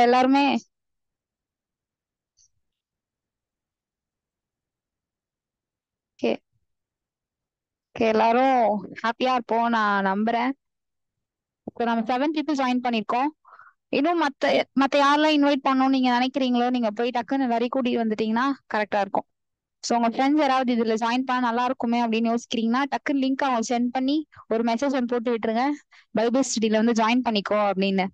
எல்லாருமே கே எல்லாரும் ஹாப்பியா இருப்போம் நான் நம்புறேன். இப்போ நம்ம 7 people ஜாயின் பண்ணிருக்கோம். இன்னும் மத்த மத்த யாரெல்லாம் இன்வைட் பண்ணணும்னு நீங்க நினைக்கிறீங்களோ நீங்க போய் டக்குன்னு எல்லாரையும் கூட்டிட்டு வந்துட்டீங்கன்னா கரெக்டா இருக்கும். ஸோ உங்க ஃப்ரெண்ட்ஸ் யாராவது இதுல ஜாயின் பண்ண நல்லா இருக்குமே அப்படின்னு யோசிக்கிறீங்கன்னா டக்குன்னு லிங்க் அவங்க சென்ட் பண்ணி ஒரு மெசேஜ் ஒன்று போட்டு விட்டுருங்க. பைபிள் ஸ்டடியில வந்து ஜாயின் பண்ணிக்கோ அப்படின்னு.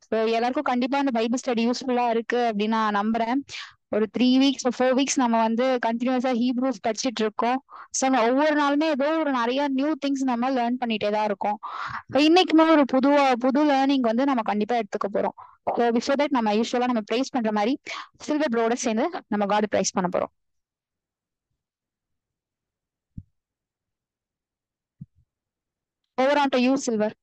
ஸோ எல்லாருக்கும் கண்டிப்பா இந்த பைபிள் ஸ்டடி யூஸ்ஃபுல்லா இருக்கு அப்படின்னு நான் நம்புறேன். ஒரு 3 weeks 4 weeks நம்ம வந்து கண்டினியூஸா ஹீப்ரூஸ் படிச்சுட்டு இருக்கோம். ஸோ ஒவ்வொரு நாளுமே ஏதோ ஒரு நிறைய நியூ திங்ஸ் நம்ம லேர்ன் பண்ணிட்டே தான் இருக்கோம். இன்னைக்குமே ஒரு புது லேர்னிங் வந்து நம்ம கண்டிப்பா எடுத்துக்க போறோம். ஸோ பிஃபோர் தட் நம்ம யூஸ்வலா நம்ம ப்ரைஸ் பண்ற மாதிரி சில்வர் ப்ரோட சேர்ந்து நம்ம காட் ப்ரைஸ் பண்ண போறோம். Over on to you silver.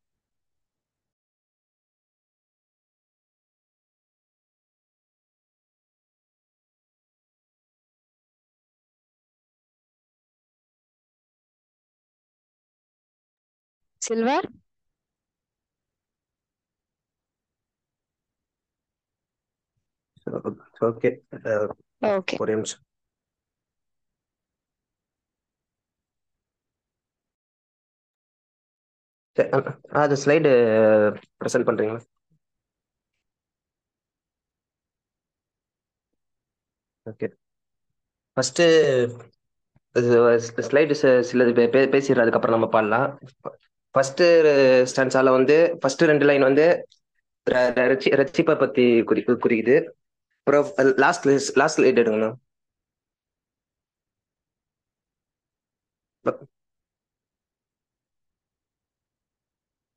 Silver. Okay. Okay. ஒரே நிமிஷம். அது ஸ்லைடு ப்ரெசென்ட் பண்றீங்களா? ஓகே. ஃபர்ஸ்ட் ஸ்லைடு சிலது பேசிடுற, அதுக்கப்புறம் நம்ம பாடலாம். ஃபர்ஸ்ட் ஸ்டான்ஸால வந்து ஃபர்ஸ்ட் 2 லைன் வந்து ரட்சிப்பை பத்தி குறிக்குது. அப்புறம் லாஸ்ட் ஸ்லைடு எடுங்கண்ணா.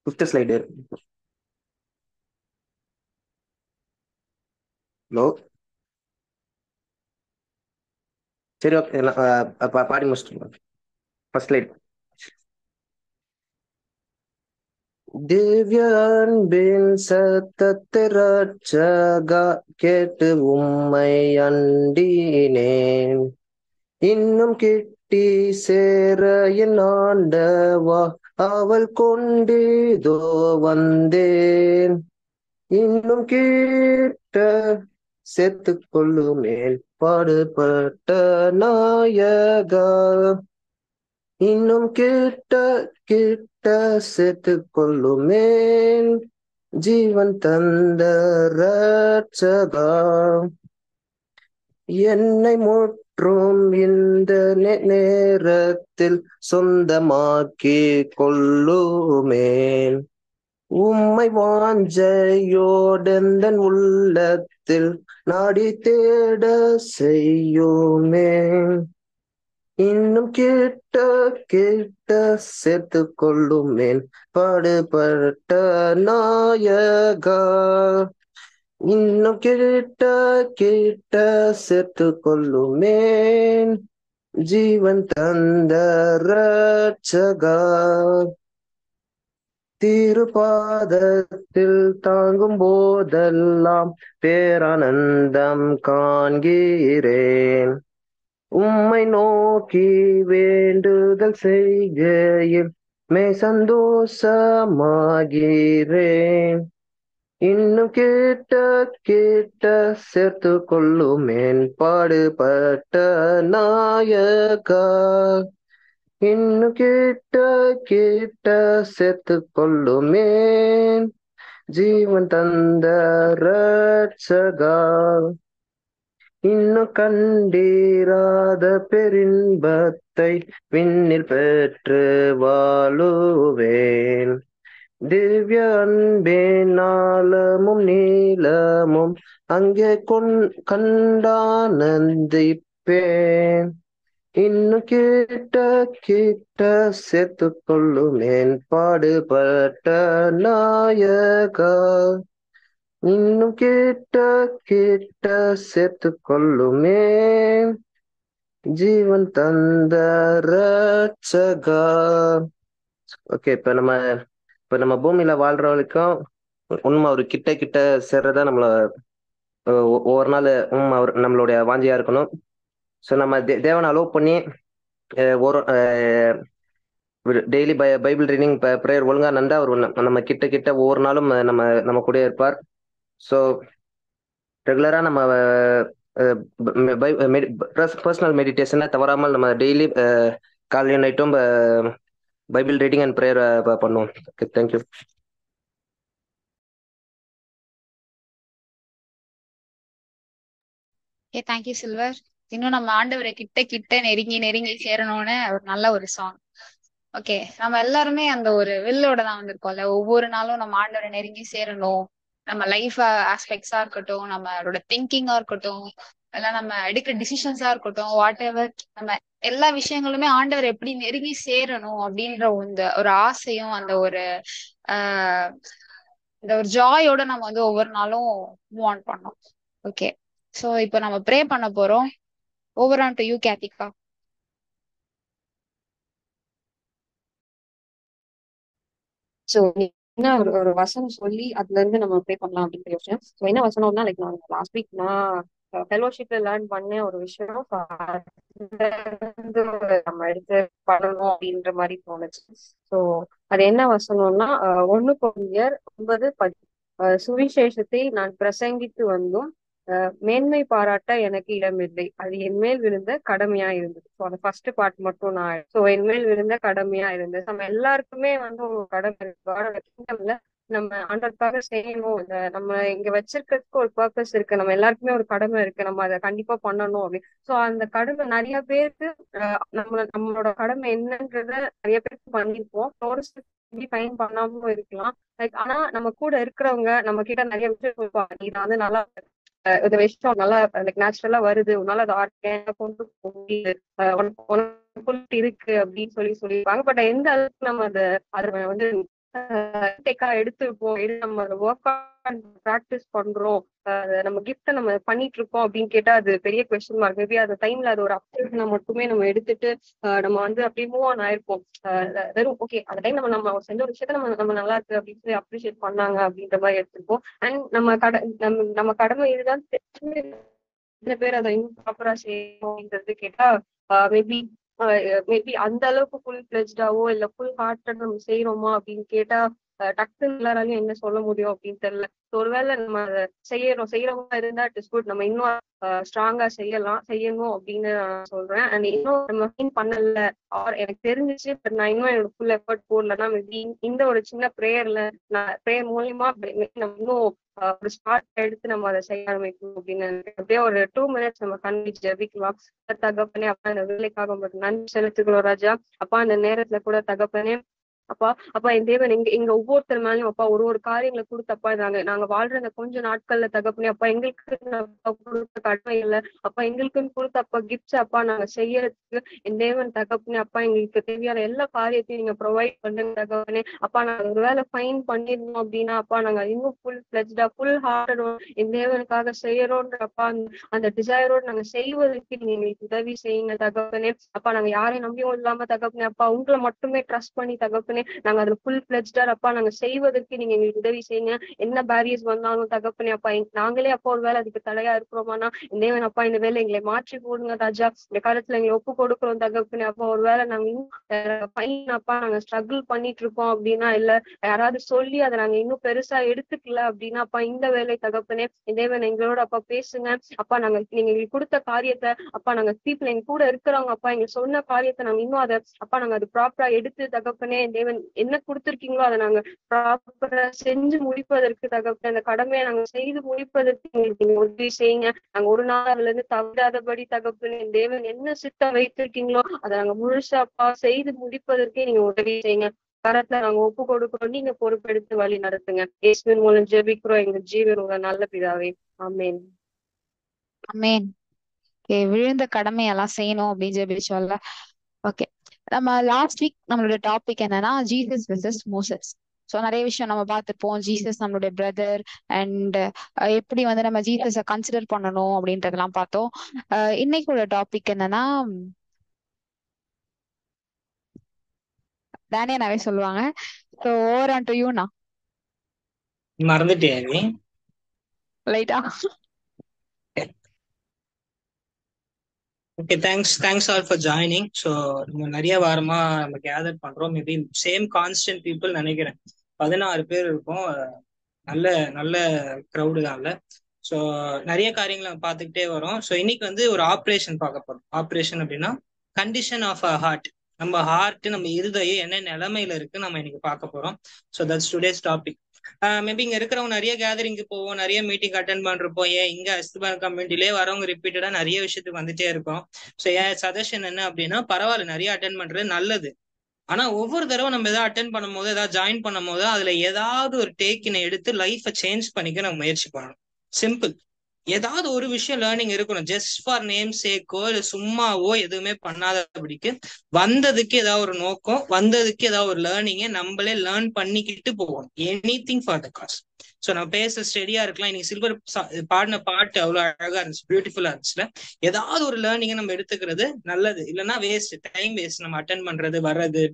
Fifth slide. ஹலோ. சரி, ஓகே. பாடி முடிச்சிட்டு ஃபர்ஸ்ட் ஸ்லைடு. திவ்ய அன்பின் சத்தத்தை ரட்சகா கேட்டு உம்மை அண்டினேன். இன்னும் கிட்டி சேர என் ஆண்டவா அவள் கொண்டேதோ வந்தேன். இன்னும் கிட்ட சேர்த்து கொள்ளுமேல் பாடுபட்ட நாயகா. இன்னும் கிட்ட சேர்த்து கொள்ளுமேன் ஜீவன் தந்த ரட்சகா. என்னை முற்றும் இந்த நேரத்தில் சொந்தமாக்கி கொள்ளுமேன். உம்மை வாஞ்சையோடெந்தன் உள்ளத்தில் நாடி தேட செய்யுமே. இன்னும் கிட்ட சேர்த்து கொள்ளுமேன் பாடுபட்ட நாயகா. இன்னும் கிட்ட சேர்த்து கொள்ளுமேன் ஜீவன் தந்த ரட்சகா. திருப்பாதத்தில் தாங்கும் போதெல்லாம் பேரானந்தம் காண்கிறேன். உம்மை நோக்கி வேண்டுதல் செய்கையில் சந்தோஷமாகிறேன். இன்னும் கிட்ட சேர்த்து கொள்ளுமேன் பாடுபட்ட நாயகா. இன்னும் கிட்ட சேர்த்து கொள்ளுமேன் ஜீவன் தந்த ரட்சகா. இன்னும் கண்டீராத பெரின்பத்தை விண்ணில் பெற்று வாழுவேன். திவ்ய அன்பின் ஆழமும் நீளமும் அங்கே கண்டானந்திப்பேன். இன்னும் கிட்ட சேர்த்து கொள்ளுமேன் பாடுபட்ட நாயகா. இன்னும் கிட்ட சேர்த்து கொள்ளுமேன் ஜீவன் தந்த ரட்சகா. ஓகே. இப்ப நம்ம பூமியில வாழ்ற வரைக்கும் உண்மை ஒரு கிட்ட சேர்றதா நம்மள ஒவ்வொரு நாள் அவர் நம்மளுடைய வாஞ்சியா இருக்கணும். ஸோ நம்ம தேவனை அலோவ் பண்ணி ஒரு டெய்லி பைபிள் ரீடிங் ப்ரேயர் ஒழுங்கா நந்தா அவர் நம்ம கிட்ட ஒவ்வொரு நாளும் நம்ம கூட இருப்பார். ஸோ ரெகுலரா நம்ம பர்சனல் மெடிடேஷனை தவறாமல் நம்ம டெய்லி காலையும் நைட்டும் பைபிள் ரீடிங் அண்ட் ப்ரேயர் பண்ணுவோம். Okay, thank you. ஏ தேங்க்யூ சில்வர். இன்னும் நம்ம ஆண்டவரை கிட்ட கிட்ட நெருங்கி நெருங்கி சேரணும்னு ஒரு நல்ல ஒரு சாங். ஓகே, நம்ம எல்லாருமே அந்த ஒரு வில்லோட தான் வந்திருக்கோம்ல. ஒவ்வொரு நாளும் நம்ம ஆண்டவரை நெருங்கி சேரணும். நம்ம லைஃப் ஆஸ்பெக்ட்ஸா இருக்கட்டும், நம்மளோட திங்கிங்கா இருக்கட்டும், இல்ல நம்ம எடுக்கிற டிசிஷன்ஸா இருக்கட்டும், வாட் எவர், நம்ம எல்லா விஷயங்களுமே ஆண்டவர் எப்படி நெருங்கி சேரணும் அப்படின்ற ஒரு ஆசையும் அந்த ஒரு ஆஹ் இந்த ஒரு ஜாயோட நம்ம வந்து ஒவ்வொரு நாளும் மூவ் ஆன் பண்ணோம். ஓகே, சோ இப்போ நம்ம ப்ரே பண்ண போறோம். Over on to you Kethika. So என்ன ஒரு வசனம் சொல்லி அதுல இருந்து நம்ம ப்ரே பண்ணலாம் அப்படிங்கிற யோசிச்சேன். ஸோ என்ன வசனம்னா லைக் நான் லாஸ்ட் வீக் நான் ஃபெலோஷிப்ல லேர்ன் பண்ண ஒரு விஷயம். So, அதுல இருந்து நம்ம எடுத்து பண்ணணும் அப்படின்ற மாதிரி தோணுச்சு. ஸோ அது என்ன வசனம்னா 1 Corinthians 9:10. சுவிசேஷத்தை நான் பிரசங்கித்து வந்தும் மேன்மை பாராட்ட எனக்கு இடமில்லை, அது என்மேல் விழுந்த கடமையா இருந்தது. ஸோ அந்த ஃபர்ஸ்ட் பார்ட் மட்டும் நான் என்மேல் விழுந்த கடமையா இருந்தது. நம்ம எல்லாருக்குமே வந்து ஒரு கடமை இருக்கு. காடோட கிங்டம்ல நம்ம ஆண்டவருக்காக செய்யணும். நம்ம இங்க வச்சிருக்கிறதுக்கு ஒரு பர்பஸ் இருக்கு. நம்ம எல்லாருக்குமே ஒரு கடமை இருக்கு. நம்ம அதை கண்டிப்பா பண்ணணும் அப்படின்னு. ஸோ அந்த கடமை நிறைய பேருக்கு நம்மளோட கடமை என்னன்றத நிறைய பேருக்கு பண்ணிருப்போம். ஒரு ஃபைன் பண்ணாமலும் இருக்கலாம். லைக் ஆனா நம்ம கூட இருக்கிறவங்க நம்ம கிட்ட நிறைய விஷயம் சொல்லுவாங்க. இது வந்து நல்லா இந்த விஷயம் நல்லா லைக் நேச்சுரலா வருது, உன்னால அதை ஆர்கனைஸா கொண்டு போக முடியுது, உனக்கு இருக்கு அப்படின்னு சொல்லியிருப்பாங்க. பட் எந்த அளவுக்கு நம்ம அதை வந்து டேக்கா எடுத்துருப்போம், நம்ம அதை ஒர்க் ப்ராக்டிஸ் பண்றோம், நம்ம கிஃப்ட நம்ம பண்ணிட்டு இருக்கோம் அப்படின்னு கேட்டா அது பெரிய கொஸ்டின் மார்க். மேபி அந்த டைம்ல அது ஒரு அப்டேஷனை மட்டுமே நம்ம எடுத்துட்டு நம்ம வந்து அப்படியே மூவ் ஆன் ஆயிருப்போம். வெறும் ஓகே அந்த டைம் நம்ம செஞ்ச ஒரு விஷயத்த நம்ம நல்லா இருக்கு அப்படின்னு சொல்லி அப்ரிஷியேட் பண்ணாங்க அப்படின்ற மாதிரி எடுத்துருப்போம். அண்ட் நம்ம கடமை இதுதான் தெரிஞ்சு சில பேர் அதை இன்னும் ப்ராப்பரா செய்யணும் அப்படின்றது கேட்டா மேபி மேபி அந்த அளவுக்கு ஃபுல் பிளெஜ்டாவோ இல்ல ஃபுல் ஹார்ட்டட் நம்ம செய்யறோமா அப்படின்னு கேட்டா டக்குன்னு எல்லாராலையும் என்ன சொல்ல முடியும் அப்படின்னு தெரியல. ஒருவேளை நம்ம அதை செய்யறவங்க இருந்தா இட் இஸ் குட். நம்ம இன்னும் ஸ்ட்ராங்கா செய்யணும் அப்படின்னு நான் சொல்றேன். அண்ட் இன்னும் நம்ம ஃபீல் பண்ணல ஆர் எனக்கு தெரிஞ்சிச்சு பட் நான் இன்னும் என்னோட ஃபுல் எஃபர்ட் போடலன்னா மேபி இந்த ஒரு சின்ன ப்ரேயர்ல நான் ப்ரேயர் மூலியமா நம்ம இன்னும் ஒரு ஸ்டார்ட் எடுத்து நம்ம அதை செய்ய ஆரம்பிக்கணும் அப்படின்னு அப்படியே ஒரு 2 minutes நம்ம கண்ணி ஜெபிக்கலாம். தகப்பனே அப்பா இந்த வேலைக்காக உங்களுக்கு நன்றி செலுத்துக்கிறோம் ராஜா. அப்பா அந்த நேரத்துல கூட தகப்பனே அப்பா என் தேவன் எங்க ஒவ்வொருத்தர் மேலயும் அப்பா ஒரு காரியங்களை கொடுத்தப்பா நாங்க வாழ்ற அந்த கொஞ்ச நாட்கள்ல தகப்பனே அப்பா எங்களுக்கு கொடுத்த கடமை இல்லை அப்பா எங்களுக்குன்னு கொடுத்த அப்பா கிஃப்ட்ஸ் அப்பா நாங்க செய்யறதுக்கு என் தேவன் தகப்பனே அப்பா எங்களுக்கு தேவையான எல்லா காரியத்தையும் நீங்க ப்ரொவைட் பண்ணுங்க தகப்பனே. அப்பா நாங்க ஒரு வேலை ஃபைன் பண்ணிருந்தோம் அப்படின்னா அப்பா நாங்க இன்னும் ஃபுல் பிளெஜ்டா ஃபுல் ஹார்ட்டடோ என் தேவனுக்காக செய்யறோன்ற அப்பா அந்த டிசைரோடு நாங்க செய்வதற்கு நீங்க எங்களுக்கு உதவி செய்யுங்க தகப்பனே. அப்பா நாங்க யாரையும் நம்பியும் இல்லாம தகப்பனே அப்பா உங்களை மட்டுமே ட்ரஸ்ட் பண்ணி தகப்பனே நாங்க அதுல ஃபுல் பிளெஜ்டா அப்பா நாங்க செய்வதற்கு நீங்க எங்களுக்கு உதவி செய்யுங்க. என்ன பேரியர்ஸ் வந்தாலும் தகப்பனே அப்பா நாங்களே அப்பா ஒரு வேலை அதுக்கு தடையா இருக்கிறோமானா தேவன் அப்பா இந்த வேலை எங்களை மாற்றி போடுங்க ராஜா. இந்த காலத்துல எங்களை ஒப்பு கொடுக்குறோம் தகப்பனே அப்பா. ஒரு வேலை நாங்க இன்னும் அப்பா நாங்க ஸ்ட்ரகிள் பண்ணிட்டு இருக்கோம் அப்படின்னா இல்ல யாராவது சொல்லி அதை நாங்க இன்னும் பெருசா எடுத்துக்கல அப்படின்னா அப்பா இந்த வேலை தகப்பனே தேவன் எங்களோட அப்பா பேசுங்க அப்பா. நீங்க எங்களுக்கு கொடுத்த காரியத்தை அப்பா நாங்க பீப்புள் எங்க கூட இருக்கிறவங்க அப்பா எங்களுக்கு சொன்ன காரியத்தை நாங்க இன்னும் அதை அப்பா நாங்க அது ப்ராப்பரா எடுத்து தகப்பனே தேவன் என்ன கொடுத்துருக்கீங்களோ அதை நாங்க ப்ராப்பரா செஞ்சு முடிப்பதற்கு தகப்பனே அந்த கடமையை நாங்க செய்து முடிப்பதற்கு எங்களுக்கு நீங்க உதவி செய்யுங்க. நாங்க ஒரு நாள் அதுல இருந்து தவறாதபடி தகப்பனே தேவன் என்ன சித்தம் வைத்திருக்கீங்களோ அதை நாங்க முழுசா அப்பா செய்து முடிப்பதற்கே நீங்க உதவி செய்யுங்க. கரத்துல நாங்க ஒப்பு கொடுக்கிறோம், நீங்க பொறுப்பெடுத்து வழி நடத்துங்க. இயேசுவின் மூலம் ஜெபிக்கிறோம் எங்க ஜீவன் உங்க நல்ல பிதாவே. ஆமென். அமேன். விழுந்த கடமையெல்லாம் செய்யணும் அப்படின்னு ஜெபிச்சோம்ல. ஓகே, நம்ம லாஸ்ட் வீக் நம்மளோட டாபிக் என்னன்னா ஜீசஸ் வெர்சஸ் மோசஸ். ஸோ நிறைய விஷயம் நம்ம பார்த்துப்போம். ஜீசஸ் நம்மளுடைய பிரதர் அண்ட் எப்படி வந்து நம்ம ஜீசஸை கன்சிடர் பண்ணணும் அப்படின்றதெல்லாம் பார்த்தோம். இன்னைக்கு உள்ள டாபிக் என்னன்னா டேனியனாவே சொல்லுவாங்க. ஸோ ஓவர் ஆன் டு யூனா. மறந்துட்டியா நீ? லைட்டா. Okay, thanks all for joining. So நம்ம நிறைய வாரமா நம்ம கேதர் பண்றோம். மேபி சேம் கான்ஸ்டன்ட் பீப்புள் நினைக்கிறேன் 16 பேர் இருக்கும். நல்ல நல்ல க்ரௌடு தான் இல்ல. ஸோ நிறைய காரியங்களை நம்ம பார்த்துக்கிட்டே வரோம். ஸோ இன்னைக்கு வந்து ஒரு ஆப்ரேஷன் பார்க்க போறோம். ஆப்ரேஷன் அப்படின்னா கண்டிஷன் ஆஃப் அ ஹார்ட். நம்ம ஹார்ட், நம்ம இருதயம் என்ன நிலைமையில இருக்கு நம்ம இன்னைக்கு பார்க்க போறோம். So that's today's topic. Maybe இங்க இருக்கிறவங்க நிறைய கேதரிங்க்கு போவோம், நிறைய மீட்டிங் அட்டன் பண்றப்போ, ஏன் இங்க அஸ்திபான் கம்யூனிட்டிலே வரவங்க ரிப்பீட்டடா நிறைய விஷயத்துக்கு வந்துட்டே இருக்கோம். ஸோ என் சஜஷன் என்ன அப்படின்னா, பரவாயில்ல, நிறைய அட்டன் பண்றது நல்லது. ஆனா ஒவ்வொரு தடவை நம்ம ஏதாவது அட்டன் பண்ணும் போது, ஏதாவது ஜாயின் பண்ணும் போது, அதுல ஏதாவது ஒரு டேக்கினை எடுத்து லைஃபை சேஞ்ச் பண்ணிக்க நம்ம முயற்சி பண்ணணும். சிம்பிள். ஏதாவது ஒரு விஷயம் லேர்னிங் இருக்கணும். ஜஸ்ட் ஃபார் நேம் சேக்கோ இல்ல சும்மாவோ எதுவுமே பண்ணாதபடிக்கு வந்ததுக்கு ஏதாவது ஒரு நோக்கம், வந்ததுக்கு ஏதாவது ஒரு லேர்னிங்கை நம்மளே லேர்ன் பண்ணிக்கிட்டு போவோம். Any thing for the cause. So நம்ம பேச ஸ்டெடியா இருக்கலாம். இன்னைக்கு சில்வர் பாடின பாட்டு அவ்வளவு அழகா இருந்துச்சு, பியூட்டிஃபுல்லா இருந்துச்சுல. ஏதாவது ஒரு லேர்னிங்கை நம்ம எடுத்துக்கிறது நல்லது. இல்லைன்னா வேஸ்ட், டைம் வேஸ்ட். நம்ம அட்டன் பண்றது, வர்றது,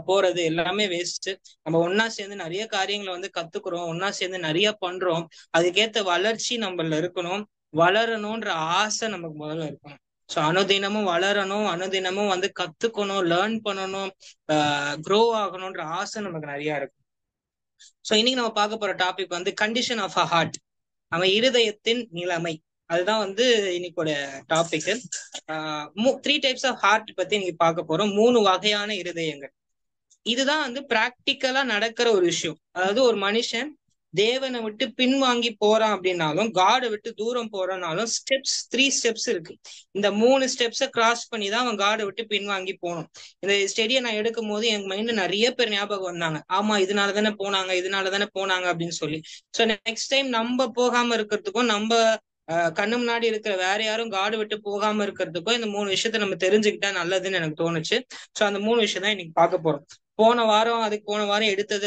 போறது எல்லாமே வேஸ்ட். நம்ம ஒன்னா சேர்ந்து நிறைய காரியங்களை வந்து கத்துக்கிறோம், ஒன்னா சேர்ந்து நிறைய பண்றோம். அதுக்கேத்த வளர்ச்சி நம்மள இருக்கணும். வளரணும்ன்ற ஆசை நமக்கு முதல்ல இருக்கணும். ஸோ அனுதினமும் வளரணும், அனுதினமும் வந்து கத்துக்கணும், லேர்ன் பண்ணணும், க்ரோ ஆகணும்ன்ற ஆசை நமக்கு நிறைய இருக்கும். ஸோ இன்னைக்கு நம்ம பார்க்க போற டாபிக் வந்து கண்டிஷன் ஆஃப் அ ஹார்ட். அவன் இருதயத்தின் நிலைமை. அதுதான் வந்து இன்னைக்கோட டாபிக். 3 டைப்ஸ் ஆஃப் ஹார்ட் பத்தி இன்னைக்கு பார்க்க போறோம். 3 வகையான இருதயங்கள். இதுதான் வந்து பிராக்டிக்கலா நடக்கிற ஒரு விஷயம். அதாவது ஒரு மனுஷன் தேவனை விட்டு பின்வாங்கி போறான் அப்படின்னாலும், காடை விட்டு தூரம் போறனாலும் ஸ்டெப்ஸ் 3 ஸ்டெப்ஸ் இருக்கு. இந்த 3 ஸ்டெப்ஸை கிராஸ் பண்ணி தான் அவன் காடை விட்டு பின்வாங்கி போகணும். இந்த ஸ்டெடியை நான் எடுக்கும் போது என் மைண்ட்ல நிறைய பேர் ஞாபகம் வந்தாங்க. ஆமா, இதனால தானே போனாங்க அப்படின்னு சொல்லி. ஸோ நெக்ஸ்ட் டைம் நம்ம போகாம இருக்கிறதுக்கும், நம்ம கண்ணு முன்னாடி இருக்கிற வேற யாரும் காடு விட்டு போகாம இருக்கிறதுக்கும் இந்த 3 விஷயத்த நம்ம தெரிஞ்சுக்கிட்டா நல்லதுன்னு எனக்கு தோணுச்சு. ஸோ அந்த 3 விஷயம் தான் இன்னைக்கு பார்க்க போறோம். போன வாரம் எடுத்தது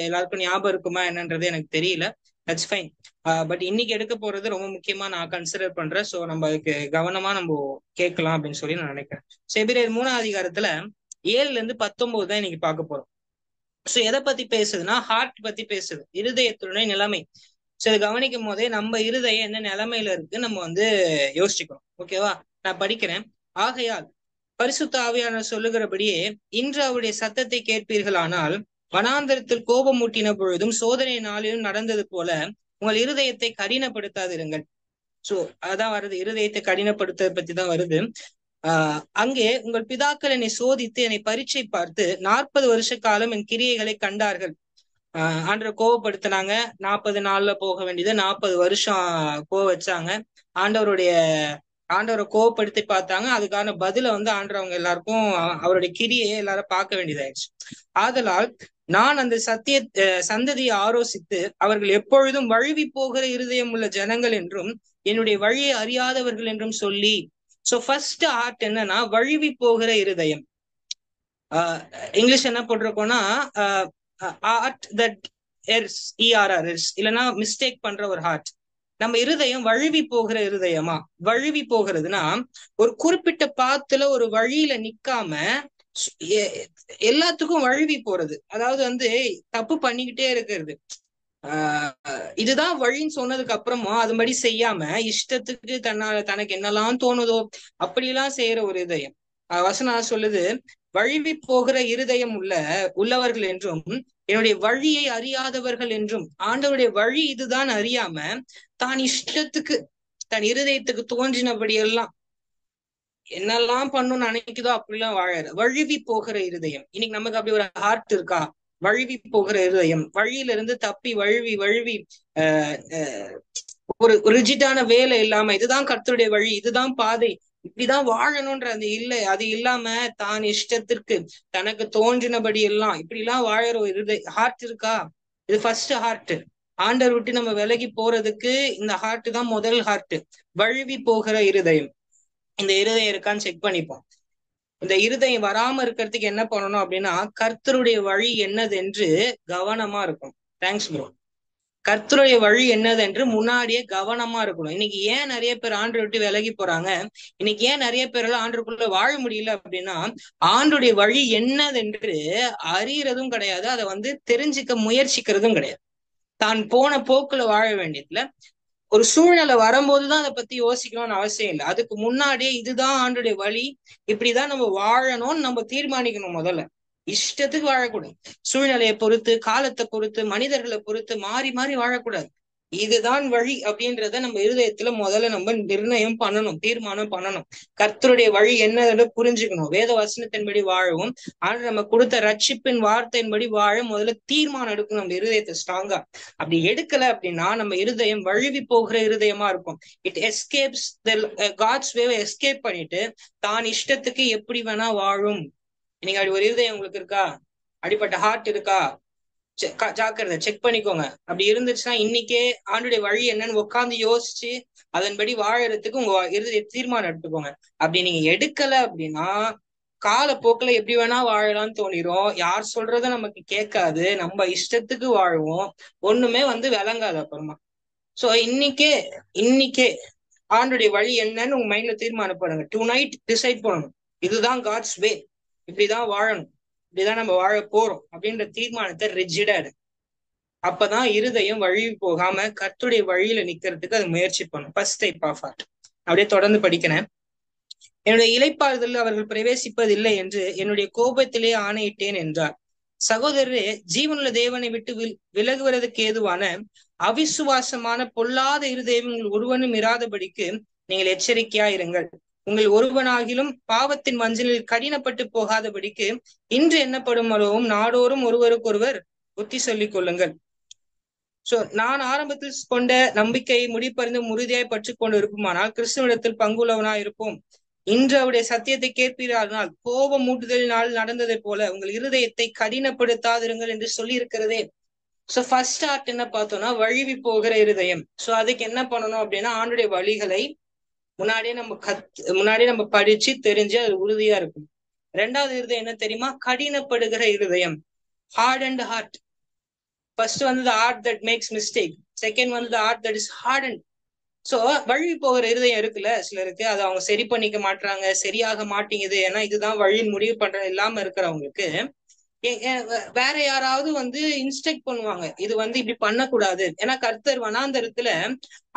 எல்லாருக்கும் ஞாபகம் இருக்குமா என்னன்றது எனக்கு தெரியல. That's fine. பட் இன்னைக்கு எடுக்க போறது ரொம்ப முக்கியமா நான் கன்சிடர் பண்றேன். ஸோ நம்ம அதுக்கு கவனமா நம்ம கேட்கலாம் அப்படின்னு சொல்லி நான் நினைக்கிறேன். எபிரேயர் 3ஆம் அதிகாரத்துல 7-19 தான் இன்னைக்கு பார்க்க போறோம். ஸோ எதை பத்தி பேசுதுன்னா, ஹார்ட் பத்தி பேசுது, இருதயத்துடைய நிலைமை. ஸோ இதை கவனிக்கும் போதே நம்ம இருதயம் என்ன நிலைமையில இருக்கு நம்ம வந்து யோசிச்சுக்கணும். ஓகேவா? நான் படிக்கிறேன். ஆகையால் பரிசுத்த ஆவியானவர் சொல்லுகிறபடியே, இன்று அவருடைய சத்தத்தை கேட்பீர்களானால், வனாந்தரத்தில் கோபமூட்டின பொழுதும் சோதனை நாளிலும் நடந்தது போல உங்கள் இருதயத்தை கடினப்படுத்தாதிருங்கள். சோ அதான் வருது, இருதயத்தை கடினப்படுத்துறதை பத்தி தான் வருது. அங்கே உங்கள் பிதாக்கள் என்னை சோதித்து என்னை பரீட்சை பார்த்து 40 வருஷ காலம் என் கிரியைகளை கண்டார்கள். ஆண்டவரை கோவப்படுத்தினாங்க. 40 நாள்ல போக வேண்டியது 40 வருஷம் போக வச்சாங்க. ஆண்டவரை கோவப்படுத்தி பார்த்தாங்க. அதுக்கான பதில வந்து ஆண்டவர் அவங்க எல்லாருக்கும் அவருடைய கிரியை எல்லாரும் பார்க்க வேண்டியதாயிடுச்சு. ஆதலால் நான் அந்த சந்ததியை ஆலோசித்து அவர்கள் எப்பொழுதும் வழுவி போகிற இருதயம் உள்ள ஜனங்கள் என்றும் என்னுடைய வழியை அறியாதவர்கள் என்றும் சொல்லி. சோ ஃபர்ஸ்ட் ஹார்ட் என்னன்னா, வழுவி போகிற இருதயம். இங்கிலீஷ் என்ன போட்டிருக்கோம்னா, ஹார்ட் தட் எர்ஸ், ERRS, இல்லைன்னா மிஸ்டேக் பண்ற ஒரு ஹார்ட். நம்ம இருதயம் வழுவி போகிற இருதயமா? வழுவி போகிறதுனா ஒரு குறிப்பிட்ட பாத்துல ஒரு வழியில நிக்காம எல்லாத்துக்கும் வழுவி போறது. அதாவது வந்து தப்பு பண்ணிக்கிட்டே இருக்கிறது. இதுதான் வழின்னு சொன்னதுக்கு அப்புறமா அது மாதிரி செய்யாம இஷ்டத்துக்கு தனக்கு என்னெல்லாம் தோணுதோ அப்படியெல்லாம் செய்யற ஒரு இதயம். வசனம் சொல்லுது, வழுவி போகிற இருதயம் உள்ளவர்கள் என்றும் என்னுடைய வழியை அறியாதவர்கள் என்றும். ஆண்டவருடைய வழி இதுதான் அறியாம தான் இஷ்டத்துக்கு தன் இருதயத்துக்கு தோன்றினபடி எல்லாம் என்னெல்லாம் பண்ணணும்னு நினைக்குதோ அப்படிலாம் வாழற வழுவி போகிற இருதயம். இன்னைக்கு நமக்கு அப்படி ஒரு ஹார்ட் இருக்கா? வழுவி போகிற இருதயம், வழியில இருந்து தப்பி வழுவி ஒரு ரிஜிட்டான வேலை இல்லாம, இதுதான் கர்த்தருடைய வழி, இதுதான் பாதை, இப்படிதான் வாழணும்ன்ற அது இல்லை. அது இல்லாம தான் இஷ்டத்திற்கு தனக்கு தோன்றினபடி எல்லாம் இப்படி எல்லாம் வாழற ஒரு ஹார்ட் இருக்கா? இது ஃபர்ஸ்ட் ஹார்ட். ஆண்டவர் விட்டு நம்ம விலகி போறதுக்கு இந்த ஹார்ட் தான் முதல் ஹார்ட், வழுவி போகிற இருதயம். இந்த இருதயம் இருக்கான்னு செக் பண்ணிப்போம். இந்த இருதயம் வராம இருக்கிறதுக்கு என்ன பண்ணணும் அப்படின்னா, கர்த்தருடைய வழி என்னது என்று கவனமா இருக்கும். Thanks bro. கர்த்தருடைய வழி என்னது என்று முன்னாடியே கவனமா இருக்கணும். இன்னைக்கு ஏன் நிறைய பேர் ஆண்டரை விட்டு விலகி போறாங்க? இன்னைக்கு ஏன் நிறைய பேரெல்லாம் ஆண்டருக்குள்ள வாழ முடியல அப்படின்னா, ஆண்டுடைய வழி என்னதென்று அறியறதும் கிடையாது, அதை வந்து தெரிஞ்சுக்க முயற்சிக்கிறதும் கிடையாது. தான் போன போக்குல வாழ வேண்டியதுல ஒரு சூழ்நிலை வரும்போதுதான் அதை பத்தி யோசிக்கணும்னு அவசியம் இல்லை. அதுக்கு முன்னாடியே இதுதான் ஆண்டுடைய வழி, இப்படிதான் நம்ம வாழணும்னு நம்ம தீர்மானிக்கணும் முதல்ல. இஷ்டத்துக்கு வாழக்கூடாது. சூழ்நிலையை பொறுத்து, காலத்தை பொறுத்து, மனிதர்களை பொறுத்து மாறி மாறி வாழக்கூடாது. இதுதான் வழி அப்படின்றத நம்ம இருதயத்துல முதல்ல நம்ம நிர்ணயம் பண்ணணும், தீர்மானம் பண்ணணும். கர்த்தருடைய வழி என்னன்னு புரிஞ்சுக்கணும். வேத வசனத்தின்படி வாழவும், ஆனா நம்ம கொடுத்த ரட்சிப்பின் வார்த்தையின்படி வாழ முதல்ல தீர்மானம் எடுக்கணும் நம்ம இருதயத்தை ஸ்ட்ராங்கா. அப்படி எடுக்கல அப்படின்னா நம்ம இருதயம் வழுவி போகிற இருதயமா இருக்கும். இட் எஸ்கேப்ஸ் காட்ஸ் வேவை எஸ்கேப் பண்ணிட்டு தான் இஷ்டத்துக்கு எப்படி வேணா வாழும். நீங்க அப்படி ஒரு இருதயம் உங்களுக்கு இருக்கா? அடிப்பட்ட ஹார்ட் இருக்கா? ஜாக்கிரதை, செக் பண்ணிக்கோங்க. அப்படி இருந்துச்சுன்னா இன்னைக்கே ஆண்டுடைய வழி என்னன்னு உட்காந்து யோசிச்சு அதன்படி வாழறதுக்கு உங்க இருதய தீர்மானம் எடுத்துக்கோங்க. அப்படி நீங்க எடுக்கல அப்படின்னா காலப்போக்கில் எப்படி வேணா வாழலாம்னு தோணிரும். யார் சொல்றத நமக்கு கேட்காது, நம்ம இஷ்டத்துக்கு வாழ்வோம், ஒண்ணுமே விளங்காது அப்புறமா. சோ இன்னைக்கே ஆண்டுடைய வழி என்னன்னு உங்க மைண்ட்ல தீர்மானம் பண்ணுங்க. டு நைட் டிசைட் பண்ணணும், இதுதான் காட்ஸ் வே, இப்படிதான் வாழணும், இப்படிதான் நம்ம வாழ போறோம் அப்படின்ற தீர்மானத்தை ரிஜிடா எடு. அப்பதான் இருதயம் வழி போகாம கர்த்தருடைய வழியில நிக்கிறதுக்கு அது முயற்சி பண்ணும். First type of heart. அப்படியே தொடர்ந்து படிக்கிறேன். என்னுடைய இளைப்பாறுதல் அவர்கள் பிரவேசிப்பதில்லை என்று என்னுடைய கோபத்திலே ஆணையிட்டேன் என்றார். சகோதரரே, ஜீவனுள்ள தேவனை விட்டு விலகுவதற்கு ஏதுவான அவிசுவாசமான பொல்லாத இருதயம் ஒருவனும் இராதபடிக்கு நீங்கள் எச்சரிக்கையா இருங்கள். உங்கள் ஒருவனாகிலும் பாவத்தின் மஞ்சளில் கடினப்பட்டு போகாதபடிக்கு இன்று எண்ணப்படும் அளவும் நாடோறும் ஒருவருக்கொருவர் புத்தி சொல்லிக் கொள்ளுங்கள். சோ நான் ஆரம்பத்தில் கொண்ட நம்பிக்கையை முடிப்பறிந்து உறுதியாய் பற்றி கொண்டு இருக்குமானால் கிறிஸ்துவனிடத்தில் பங்குள்ளவனா இருப்போம். இன்று அவருடைய சத்தியத்தை கேட்பீரானால் கோபம் மூட்டுதலினால் நடந்ததை போல உங்கள் இருதயத்தை கடினப்படுத்தாதிருங்கள் என்று சொல்லி இருக்கிறதே. சோ ஃபர்ஸ்ட் ஹார்ட் என்ன பார்த்தோம்னா வழுவி போகிற இருதயம். சோ அதுக்கு என்ன பண்ணணும் அப்படின்னா ஆண்டுடைய வழிகளை முன்னாடியே நம்ம படிச்சு தெரிஞ்சு அது உறுதியா இருக்கும். ரெண்டாவது இருதயம் என்ன தெரியுமா? கடினப்படுகிற இருதயம், heart and heart. First heart that makes mistake, second heart that is heart and. So வழி போகிற இருதயம் இருக்குல்ல சிலருக்கு, அது அவங்க சரி பண்ணிக்க மாட்டாங்க, சரியாக மாட்டேங்குது. ஏன்னா இதுதான் வழின்னு முடிவு பண்ற இல்லாம இருக்கிறவங்களுக்கு வேற யாராவது இன்ஸ்ட்ரக்ட் பண்ணுவாங்க, இது இப்படி பண்ணக்கூடாது. ஏன்னா கர்த்தர் வனாந்தரத்துல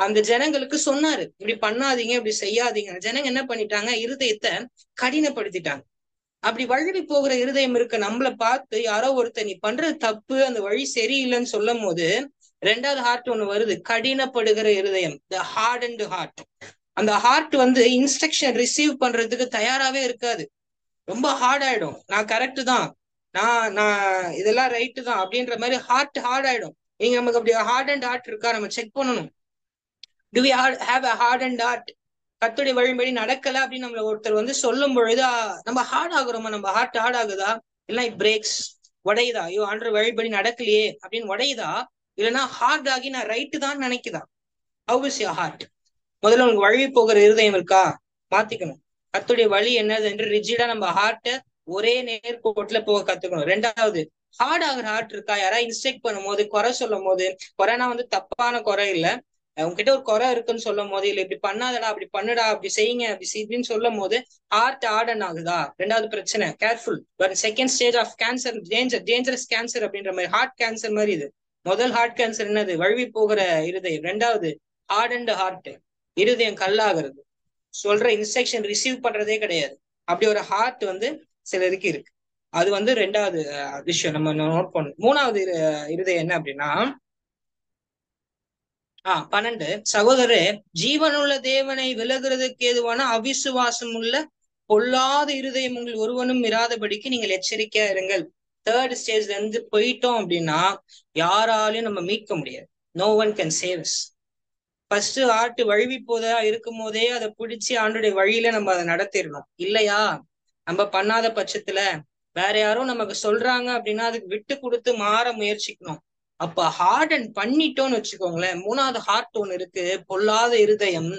அந்த ஜனங்களுக்கு சொன்னாரு, இப்படி பண்ணாதீங்க, இப்படி செய்யாதீங்க. ஜனங்க என்ன பண்ணிட்டாங்க? இருதயத்தை கடினப்படுத்திட்டாங்க. அப்படி வழுவி போகிற இருதயம் இருக்க நம்மளை பார்த்து யாரோ ஒருத்தர் நீ பண்றது தப்பு, அந்த வழி சரியில்லைன்னு சொல்லும் போது ரெண்டாவது ஹார்ட் ஒண்ணு வருது, கடினப்படுகிற இருதயம், த ஹார்டன்டு ஹார்ட். அந்த ஹார்ட் இன்ஸ்ட்ரக்ஷன் ரிசீவ் பண்றதுக்கு தயாராவே இருக்காது, ரொம்ப ஹார்ட் ஆயிடும். நான் கரெக்ட் தான், நான் இதெல்லாம் ரைட்டு தான் அப்படின்ற மாதிரி ஹார்ட் ஹார்ட் ஆயிடும். நீங்க நமக்கு அப்படி ஹார்ட் அண்ட் ஹார்ட் இருக்கா நம்ம செக் பண்ணணும். Do we have a heart and heart? கர்த்தருடைய வழிபடி நடக்கல அப்படின்னு நம்மள ஒருத்தர் சொல்லும் பொழுது நம்ம ஹார்ட் ஆகுறோமா? நம்ம ஹார்ட் ஹார்ட் ஆகுதா? இல்லைன்னா இட் பிரேக்ஸ், உடையுதா? ஐயோ ஆண்டவர் வழிபடி நடக்கலையே அப்படின்னு உடையுதா? இல்லைன்னா ஹார்ட் ஆகி நான் ரைட்டு தான் நினைக்குதா? How is your heart? முதல்ல உங்களுக்கு வழி போகிற இருதயம் இருக்கா? மாத்திக்கணும். கர்த்தருடைய வழி என்னது என்று ரிஜிடா நம்ம ஹார்ட்டை ஒரே நேர்கோட்டுல போக கத்துக்கணும். ரெண்டாவது, ஹார்ட் ஆகிற ஹார்ட் இருக்கா? யாராவது இன்ஸ்ட்ரக்ட் பண்ணும் போது, குறை சொல்லும் போது, குறைனா தப்பான குறை இல்ல, உங்ககிட்ட ஒரு குறை இருக்குன்னு சொல்லும் போது, இல்ல இப்படி பண்ணாதடா, அப்படி பண்ணுடா, அப்படி செய்யுங்க, அப்படி இப்படின்னு சொல்லும் போது ஹார்ட் ஆர்டன் ஆகுதா? ரெண்டாவது பிரச்சனை. Careful, second stage of cancer, dangerous cancer அப்படின்ற மாதிரி, ஹார்ட் கேன்சர் மாதிரி. இது முதல் ஹார்ட் கேன்சர் என்னது? வழுவி போகிற இருதயம். ரெண்டாவது ஹார்டன்ட் ஹார்ட், இருதயம் கல்லாகிறது, சொல்ற இன்ஸ்ட்ரக்ஷன் ரிசீவ் பண்றதே கிடையாது. அப்படி ஒரு ஹார்ட் சிலருக்கு இருக்கு. அது ரெண்டாவது விஷயம் நம்ம நோட் பண்ணணும். மூணாவது இருதயம் என்ன அப்படின்னா 12, சகோதரரே, ஜீவனுள்ள தேவனை விலகுறதுக்கு ஏதுவான அவிசுவாசம் உள்ள பொல்லாத இருதயம் உங்கள் ஒருவனும் இராதபடிக்கு நீங்கள் எச்சரிக்கையா இருங்கள். தேர்ட் ஸ்டேஜ்ல போயிட்டோம் அப்படின்னா யாராலையும் நம்ம மீட்க முடியாது. No one can save us. First heart வழுவி போதா இருக்கும் போதே அதை பிடிச்சி ஆண்டுடைய வழியில நம்ம அதை நடத்திடணும். இல்லையா நம்ம பண்ணாத பட்சத்துல வேற யாரும் நமக்கு சொல்றாங்க அப்படின்னா அதுக்கு விட்டு கொடுத்து மாற முயற்சிக்கணும். அப்ப ஹார்டன் பண்ணிட்டோம்னு வச்சுக்கோங்களேன். மூணாவது ஹார்ட் ஒண்ணு இருக்கு, பொல்லாத இருதயம்.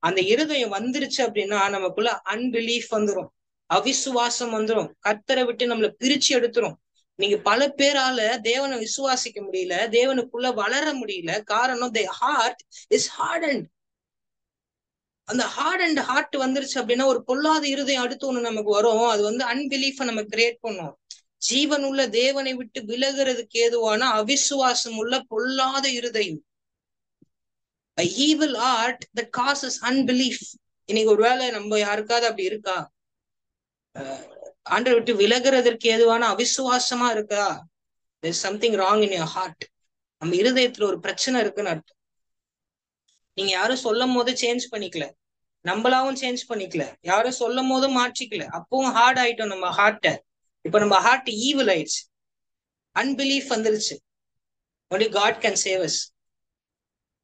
அந்த இருதயம் வந்துருச்சு அப்படின்னா நமக்குள்ள அன்பிலீஃப் வந்துரும், அவிசுவாசம் வந்துரும், கர்த்தரை விட்டு நம்மளை பிரிச்சு எடுத்துரும். நீங்க பல பேரால தேவனை விசுவாசிக்க முடியல, தேவனுக்குள்ள வளர முடியல. காரணம் the heart is hardened. அந்த ஹார்ட் ஹார்ட் வந்துருச்சு அப்படின்னா ஒரு பொல்லாத இருதயம் அடுத்து ஒண்ணு நமக்கு வரும். அது அன்பிலீஃப நம்ம கிரியேட் பண்ணும். ஜீவன் உள்ள தேவனை விட்டு விலகுறதுக்கு ஏதுவான அவிசுவாசம் உள்ள பொல்லாத இருதயம், a evil heart that causes unbelief. இன்னைக்கு ஒருவேளை நம்ம யாருக்காவது அப்படி இருக்கா? ஆண்டவரை விட்டு விலகுறதற்கு ஏதுவான அவிசுவாசமா இருக்கா? there's something wrong in your heart. நம்ம இருதயத்துல ஒரு பிரச்சனை இருக்குன்னு அர்த்தம். நீங்க யாரும் சொல்லும் போது சேஞ்ச் பண்ணிக்கல, நம்மளாவும் சேஞ்ச் பண்ணிக்கல, யாரும் சொல்லும் போதும் மாற்றிக்கல, அப்பவும் ஹார்ட் ஆயிட்டோம் நம்ம ஹார்ட்ட. இப்ப நம்ம ஹார்ட் ஈவில் ஆயிடுச்சு, அன்பிலீஃப் வந்துருச்சு. only God can save us.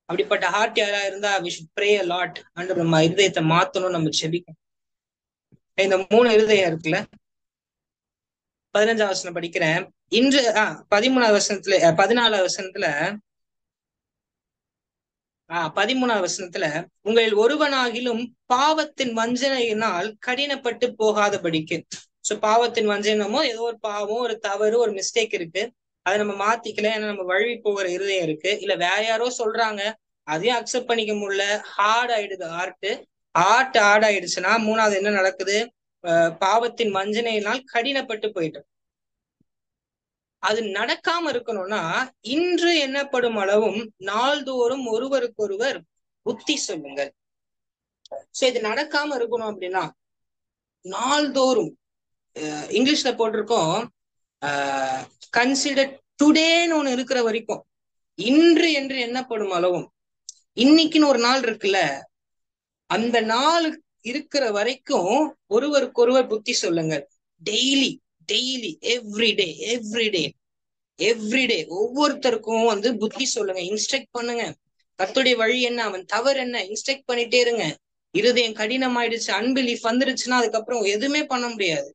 அப்படிப்பட்ட ஹார்ட் யாரா இருந்தா we should pray a lot. ஆண்டவர் நம்ம இருதயத்தை மாத்தணும், நம்ம செபிக்கணும். இந்த 3 இருதயம் இருக்குல்ல, 15ஆம் வசனம் படிக்கிறேன். இன்று 13ஆம் வசனத்துல 14ஆம் வசனத்துல 13ஆம் வசனத்துல உங்களில் ஒருவனாகிலும் பாவத்தின் வஞ்சனையினால் கடினப்பட்டு போகாதபடிக்கு. சோ பாவத்தின் வஞ்சனமோ ஏதோ ஒரு பாவம், ஒரு தவறு, ஒரு மிஸ்டேக் இருக்கு, அதை நம்ம மாத்திக்கல, ஏன்னா நம்ம வழி போகிற இருதயம் இருக்கு, இல்ல வேற யாரோ சொல்றாங்க அதையும் அக்செப்ட் பண்ணிக்க முடியல, ஹார்ட் ஆயிடுது ஹார்ட் ஹார்ட் ஆயிடுச்சுன்னா 3வது என்ன நடக்குது? பாவத்தின் வஞ்சனையினால் கடினப்பட்டு போயிட்டோம். அது நடக்காம இருக்கணும்னா இன்று எண்ணப்படும் அளவும் நாள்தோறும் ஒருவருக்கொருவர் புத்தி சொல்லுங்கள். சோ இது நடக்காம இருக்கணும் அப்படின்னா நாள்தோறும், இங்கிலீஷ்ல போட்டிருக்கோம் கன்சிடர் டுடேன்னு ஒண்ணு இருக்கிற வரைக்கும், இன்று என்று எண்ணப்படும் அளவும், இன்னைக்குன்னு ஒரு நாள் இருக்குல்ல, அந்த நாள் இருக்கிற வரைக்கும் ஒருவருக்கொருவர் புத்தி சொல்லுங்கள். டெய்லி டெய்லி எவ்ரிடே ஒவ்வொருத்தருக்கும் புத்தி சொல்லுங்க, இன்ஸ்ட்ரக்ட் பண்ணுங்க. கர்த்தருடைய வழி என்ன, அவன் தவறு என்ன, இன்ஸ்ட்ரக்ட் பண்ணிட்டே இருங்க. இருதயம் கடினமாயிடுச்சு, அன்பிலீஃப் வந்துருச்சுன்னா அதுக்கப்புறம் எதுவுமே பண்ண முடியாது.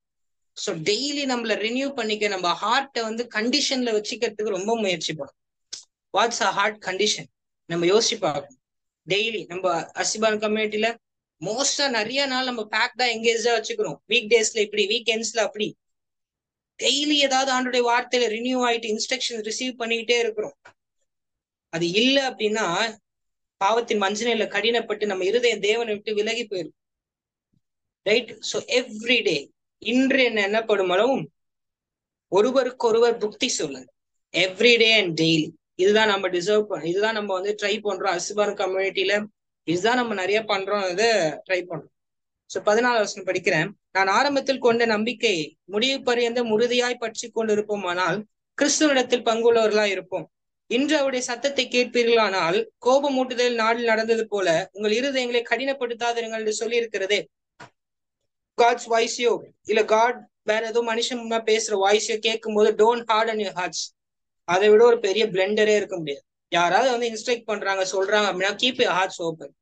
ஸோ டெய்லி நம்மள ரினியூ பண்ணிக்க, நம்ம ஹார்ட்டை கண்டிஷன்ல வச்சுக்கிறதுக்கு ரொம்ப முயற்சி பண்ணணும். வாட்ஸ் அ ஹார்ட் கண்டிஷன் நம்ம யோசிச்சு பார்க்கணும். டெய்லி நம்ம அசிபான் கம்யூனிட்டியில மோஸ்டா நிறைய நாள் நம்ம பேக்டா எங்கேஜா வச்சுக்கிறோம். வீக் டேஸ்ல இப்படி, வீக்கெண்ட்ஸ்ல அப்படி. டெய்லி ஏதாவது ஆண்டோடைய வார்த்தையில ரினியூ ஆயிட்டு இன்ஸ்ட்ரக்ஷன் ரிசீவ் பண்ணிக்கிட்டே இருக்கிறோம். அது இல்லை அப்படின்னா பாவத்தின் வஞ்சனையில கடினப்பட்டு நம்ம இருதயம் தேவனை விட்டு விலகி போயிடும். ரைட்? ஸோ எவ்ரிடே, இன்று என்னப்படும் அளவும் ஒருவருக்கொருவர் புத்தி சொல்லுங்க. Everyday and daily. இதுதான் நம்ம டிசர்வ் பண்ண, இதுதான் நம்ம ட்ரை பண்றோம். அசிபான் கம்யூனிட்டியில இதுதான் நம்ம நிறைய பண்றோம், இதை ட்ரை பண்றோம். சோ 14 வசனம் படிக்கிறேன். நான் ஆரம்பத்தில் கொண்ட நம்பிக்கையை முடிவு பரியந்த உறுதியாய் பற்றி கொண்டு இருப்போமானால் கிறிஸ்துவனிடத்தில் பங்குள்ளவர்களாய் இருப்போம். இன்று அவருடைய சத்தத்தை கேட்பீர்களானால் கோபமூட்டுதல் நாளில் நடந்தது போல உங்கள் இருதயங்களை கடினப்படுத்தாதீர்கள் என்று சொல்லி இருக்கிறதே. காட்ஸ் வாய்ஸையோ இல்ல காட் வேற ஏதோ மனுஷன் முன்னா பேசுற வாய்ஸையோ கேட்கும் போது டோன்ட் ஹார்டன் யுவர் ஹார்ட்ஸ். அதை விட ஒரு பெரிய பிளெண்டரே இருக்க முடியாது. யாராவது இன்ஸ்ட்ரக்ட் பண்றாங்க, சொல்றாங்க அப்படின்னா கீப் யுவர் ஹார்ட்ஸ் ஓப்பன்.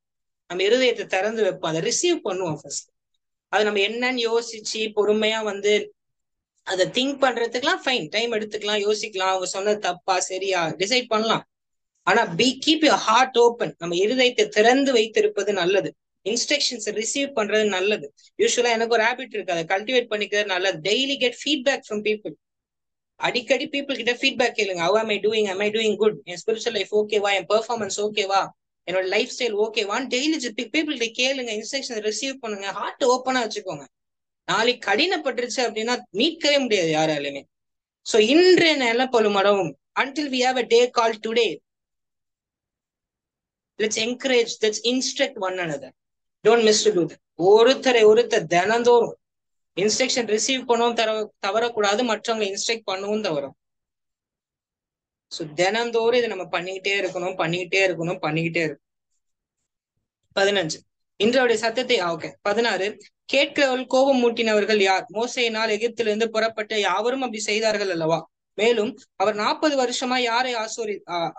நம்ம இருதயத்தை திறந்து வைப்போம், அதை ரிசீவ் பண்ணுவோம். ஃபர்ஸ்ட் அது நம்ம என்னன்னு யோசிச்சு பொறுமையா அதை திங்க் பண்றதுக்குலாம் ஃபைன், டைம் எடுத்துக்கலாம், யோசிக்கலாம், அவங்க சொன்னது தப்பா சரியா டிசைட் பண்ணலாம். ஆனா கீப் யுவர் ஹார்ட் ஓப்பன். நம்ம இருதயத்தை திறந்து வைத்திருப்பது நல்லது. இன்ஸ்ட்ரக்ஷன்ஸ் ரிசீவ் பண்றது நல்லது. யூஸ்வலா எனக்கு ஒரு ஹேபிட் இருக்கு, அதை கல்டிவேட் பண்ணிக்கிறது நல்லது. Daily get feedback from people. அடிக்கடி பீப்புள் கிட்ட ஃபீட்பேக் கேளுங்க. How am I doing? Am I doing good? என் ஸ்பிரிச்சுவல் லைஃப் ஓகேவா, என் பெர்ஃபார்மன்ஸ் ஓகேவா, என்னோட லைஃப் ஸ்டைல் ஓகேவான்னு டெய்லி பீப்புள் கிட்ட கேளுங்க, இன்ஸ்ட்ரக்ஷன் ரிசீவ் பண்ணுங்க, ஹார்ட் ஓப்பனா வச்சுக்கோங்க. நாளைக்கு கடினப்பட்டுருச்சு அப்படின்னா மீட்கவே முடியாது யாராலுமே. சோ இன்று என்ன பழுமடவும் until we have a day called today, let's encourage, let's instruct one another. Don't miss to do that. ஒருத்தர் தினந்தோறும் இன்ஸ்ட்ரக்ஷன் ரிசீவ் பண்ணவும் தவறக்கூடாது, மற்றவங்களை இன்ஸ்ட்ரக்ட் பண்ணவும் தவறும். சோ தினந்தோறும் இதை நம்ம பண்ணிக்கிட்டே இருக்கணும். 15 இன்று அவருடைய சத்தத்தை 16 கேட்கிறவர்கள் கோபம் மூட்டினவர்கள் யார்? மோசையினால் எகிப்திலிருந்து புறப்பட்ட யாவரும் அப்படி செய்தார்கள் அல்லவா? மேலும் அவர் 40 வருஷமா யாரை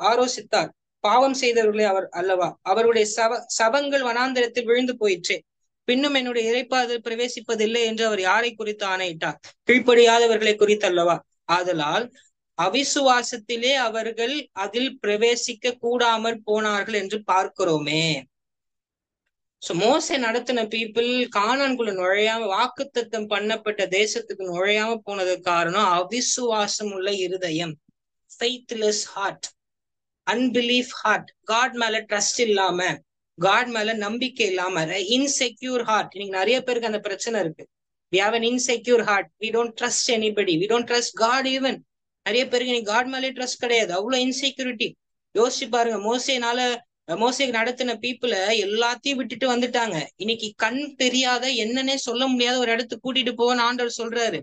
ஆரோசித்தார்? பாவம் செய்தவர்களே அவர் அல்லவா? அவருடைய சவங்கள் வனாந்தரத்தில் விழுந்து போயிற்றே. பின்னும் என்னுடைய இறைப்பாதல் பிரவேசிப்பதில்லை என்று அவர் யாரை குறித்து ஆணையிட்டார்? கீழ்ப்படியாதவர்களை குறித்து அல்லவா? ஆதலால் அவிசுவாசத்திலே அவர்கள் அதில் பிரவேசிக்க கூடாமல் போனார்கள் என்று பார்க்கிறோமே. சோ மோசே நடத்தின பீப்புள் கானான்குள்ள நுழையாம, வாக்குத்தத்தம் பண்ணப்பட்ட தேசத்துக்கு நுழையாம போனதுக்கு காரணம் அவிசுவாசம் உள்ள இருதயம், faithless heart, unbelief heart, God மேல ட்ரஸ்ட் இல்லாம, காட் மேல நம்பிக்கை இல்லாம, இன்செக்யூர் ஹார்ட். இன்னைக்கு நிறைய பேருக்கு அந்த பிரச்சனை இருக்கு. we have an insecure heart, we don't trust anybody, we don't trust God even. நிறைய பேருக்கு இன்னைக்கு காட் மேலே ட்ரஸ்ட் கிடையாது, அவ்வளவு இன்செக்யூரிட்டி. யோசிச்சு பாருங்க, மோசேனால மோசேக்கு நடத்தின பீப்புள எல்லாத்தையும் விட்டுட்டு வந்துட்டாங்க. இன்னைக்கு கண் தெரியாத என்னன்னே சொல்ல முடியாத ஒரு இடத்துக்கு கூட்டிட்டு போன்னு ஆண்டவர் சொல்றாரு.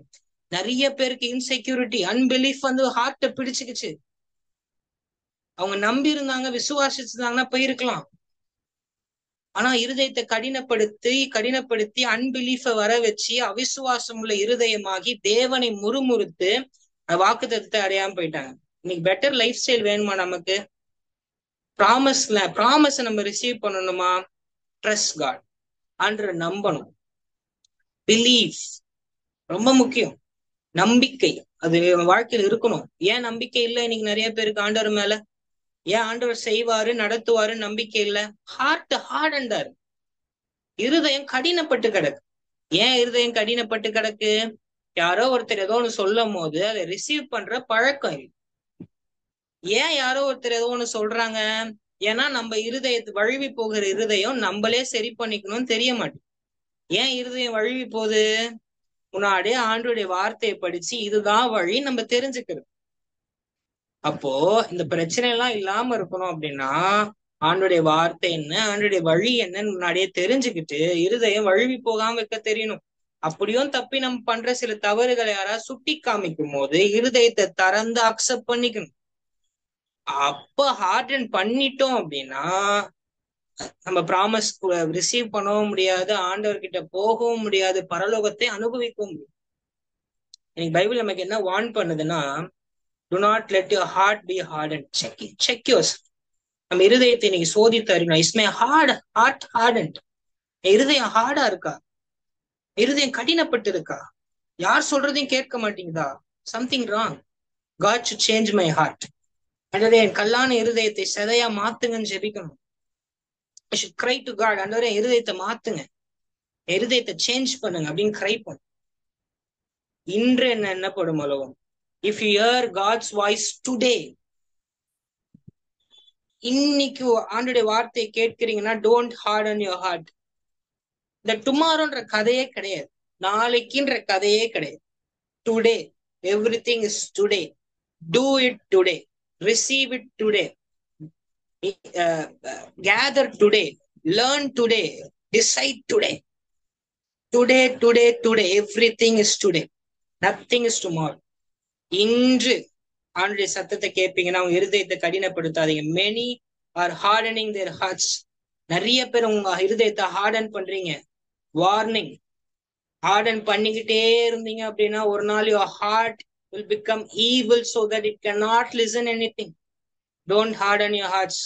நிறைய பேருக்கு இன்செக்யூரிட்டி, அன்பிலீஃப் வந்து ஹார்ட்ட பிடிச்சுக்கிச்சு. அவங்க நம்பி இருந்தாங்க, விசுவாசிச்சிருந்தாங்கன்னா போயிருக்கலாம். ஆனா இருதயத்தை கடினப்படுத்தி அன்பிலீஃப வர வச்சு அவிசுவாசம் உள்ள இருதயமாகி தேவனை முறுமுறுத்து வாக்குத்தத்தத்தை அடையாம போயிட்டாங்க. இன்னைக்கு பெட்டர் லைஃப் ஸ்டைல் வேணுமா நமக்கு? ப்ராமிஸ் நம்ம ரிசீவ் பண்ணணுமா? ட்ரஸ்ட் காட், ஆண்டவரை நம்பணும். பிலீவ் ரொம்ப முக்கியம். நம்பிக்கை அது வாழ்க்கையில் இருக்கணும். ஏன் நம்பிக்கை இல்லை இன்னைக்கு நிறைய பேருக்கு ஆண்டவர் மேல? ஏன் ஆண்டவர் செய்வாரு நடத்துவாரு நம்பிக்கை இல்ல? ஹார்டண்டாரு, இருதயம் கடினப்பட்டு கிடக்கு. ஏன் இருதயம் கடினப்பட்டு கிடக்கு? யாரோ ஒருத்தர் ஏதோ ஒண்ணு சொல்லும் போது அதை ரிசீவ் பண்ற பழக்கம் இல்லை. ஏன் யாரோ ஒருத்தர் ஏதோ ஒண்ணு சொல்றாங்க? ஏன்னா நம்ம வழுவி போகிற இருதயம் நம்மளே சரி பண்ணிக்கணும்னு தெரிய மாட்டேங்குது. ஏன் இருதயம் வழுவி போகுது? முன்னாடியே ஆண்டவருடைய வார்த்தையை படிச்சு இதுதான் வழி நம்ம தெரிஞ்சுக்கிறது. அப்போ இந்த பிரச்சனை எல்லாம் இல்லாம இருக்கணும் அப்படின்னா ஆண்டவருடைய வார்த்தை என்ன, ஆண்டவருடைய வழி என்னன்னு முன்னாடியே தெரிஞ்சுக்கிட்டு இருதயம் வழுவி போகாம இருக்க தெரியணும். அப்படியும் தப்பி நம்ம பண்ற சில தவறுகளை யாராவது சுட்டி காமிக்கும் போது இருதயத்தை திறந்து அக்செப்ட் பண்ணிக்கணும். அப்ப ஹார்டன் பண்ணிட்டோம் அப்படின்னா நம்ம ப்ராமிஸ் ரிசீவ் பண்ணவும் முடியாது, ஆண்டவர்கிட்ட போகவும் முடியாது, பரலோகத்தை அனுபவிக்கவும் முடியாது. இன்னைக்கு பைபிள் நமக்கு என்ன வார்ன் பண்ணுதுன்னா, do not let your heart be hardened. Check yourself. நம்ம இருதயத்தை இன்னைக்கு சோதித்து அறியணும். இஸ்மே hardened. இருதயம் ஹார்டா இருக்கா? இருதயம் கடினப்பட்டு இருக்கா? யார் சொல்றதையும் கேட்க மாட்டீங்கதா? Something wrong. God should change my heart. அன்றே என் கல்லான இருதயத்தை சதையா மாத்துங்கன்னு ஜெபிக்கணும். I should cry to God. அன்றே இருதயத்தை மாத்துங்க, இருதயத்தை சேஞ்ச் பண்ணுங்க அப்படின்னு கிரை பண்ணும். இன்று என்ன படும் அளவும், if you hear God's voice today, இன்னைக்கு ஆண்டோடைய வார்த்தையை கேட்கிறீங்கன்னா டோன்ட் harden your heart. இந்த டுமாரோன்ற கதையே கிடையாது, நாளைக்குன்ற கதையே கிடையாது. Today, everything is today. Do it today. Receive it today. Gather today. Learn today. Decide today. Today. Everything is today. Nothing is tomorrow. இன்று ஆண்டுடைய சத்தத்தை கேட்பீங்கன்னா அவங்க இருதயத்தை கடினப்படுத்தாதீங்க. many are hardening their hearts. நிறைய பேர் உங்க இருதயத்தை ஹார்டன் பண்றீங்க. வார்னிங், ஹார்டன் பண்ணிக்கிட்டே இருந்தீங்க அப்படின்னா ஒரு நாள் your heart will become evil so that it cannot listen anything. Don't harden your hearts.